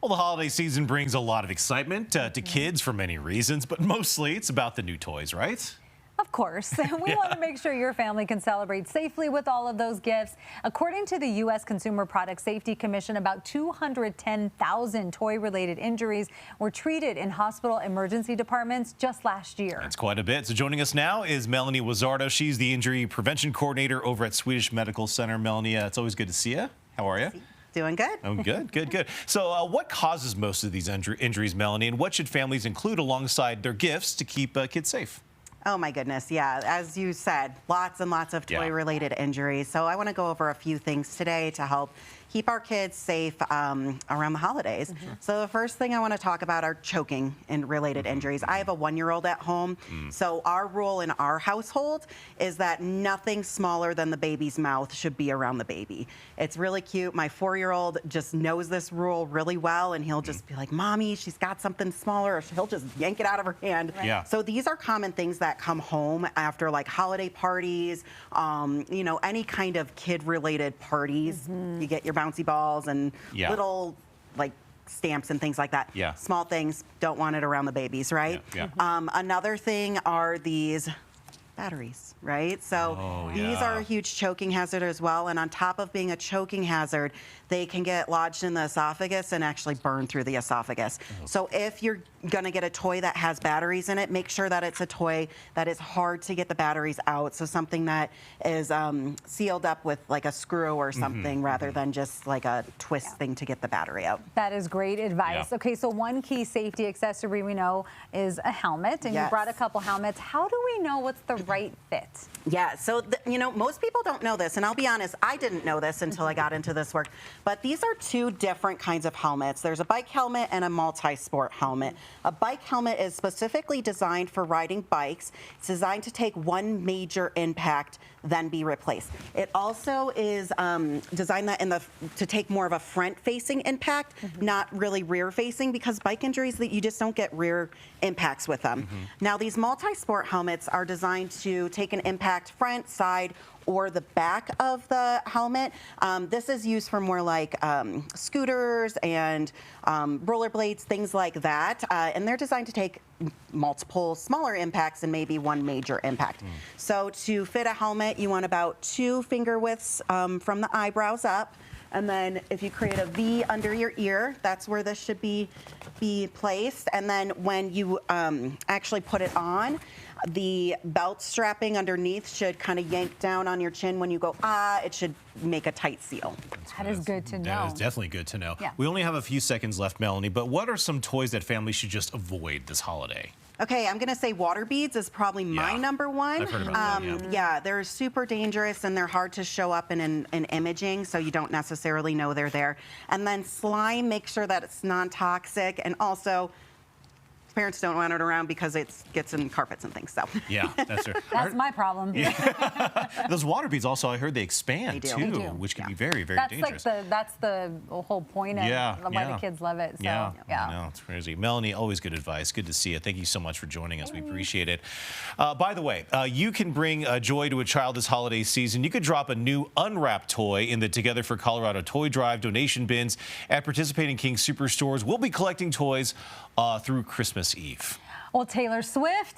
Well, the holiday season brings a lot of excitement to kids for many reasons, but mostly it's about the new toys, right? Of course. We want to make sure your family can celebrate safely with all of those gifts. According to the U.S. Consumer Product Safety Commission, about 210,000 toy-related injuries were treated in hospital emergency departments just last year. That's quite a bit. So joining us now is Melanie Wuzzardo. She's the injury prevention coordinator over at Swedish Medical Center. Melanie, it's always good to see you. How are you? Doing good. Oh, good. So what causes most of these injuries, Melanie, and what should families include alongside their gifts to keep kids safe? Oh my goodness, yeah. As you said, lots and lots of toy-related injuries. So I want to go over a few things today to help keep our kids safe around the holidays. So the first thing I want to talk about are choking and related injuries. I have a 1-year-old at home, so our rule in our household is that nothing smaller than the baby's mouth should be around the baby. It's really cute. My 4-year-old just knows this rule really well, and he'll just be like, "Mommy, she's got something smaller," or he'll just yank it out of her hand. Yeah. So these are common things that come home after like holiday parties, you know, any kind of kid-related parties. You get your bouncy balls and little like stamps and things like that. Yeah. Small things, don't want it around the babies, right? Yeah. Another thing are these batteries, right? So these are a huge choking hazard as well. And on top of being a choking hazard, they can get lodged in the esophagus and actually burn through the esophagus. So if you're going to get a toy that has batteries in it, make sure that it's a toy that is hard to get the batteries out. So something that is sealed up with like a screw or something rather than just like a twist thing to get the battery out. That is great advice. Yeah. Okay, so one key safety accessory we know is a helmet, and you brought a couple helmets. How do we know what's the right fit? Yeah, so you know, most people don't know this, and I'll be honest, I didn't know this until I got into this work, but these are two different kinds of helmets. There's a bike helmet and a multi-sport helmet. A bike helmet is specifically designed for riding bikes. It's designed to take one major impact, then be replaced. It also is designed to take more of a front-facing impact, not really rear-facing, because bike injuries, that you just don't get rear impacts with them. Now, these multi-sport helmets are designed to take an impact front, side, or the back of the helmet. This is used for more like scooters and rollerblades, things like that. And they're designed to take multiple smaller impacts and maybe one major impact. So to fit a helmet, you want about 2 finger widths from the eyebrows up. And then if you create a V under your ear, that's where this should be placed. And then when you actually put it on, the belt strapping underneath should kind of yank down on your chin when you go, it should make a tight seal. That is good to know. That is definitely good to know. Yeah. We only have a few seconds left, Melanie, but what are some toys that families should just avoid this holiday? Okay, I'm gonna say water beads is probably my number one. I've heard about that, yeah, they're super dangerous and they're hard to show up in imaging, so you don't necessarily know they're there. And then slime, make sure that it's non-toxic, and also parents don't want it around because it gets in carpets and things. So yeah, that's true. That's my problem. Those water beads also, I heard they expand They do. too, They do. which can be very, very That's dangerous. that's the whole point of why the kids love it. So, I know, it's crazy. Melanie, always good advice. Good to see you. Thank you so much for joining us. We appreciate it. By the way, you can bring joy to a child this holiday season. You could drop a new unwrapped toy in the Together for Colorado Toy Drive donation bins at participating King Superstores. We'll be collecting toys through Christmas Eve. Well, Taylor Swift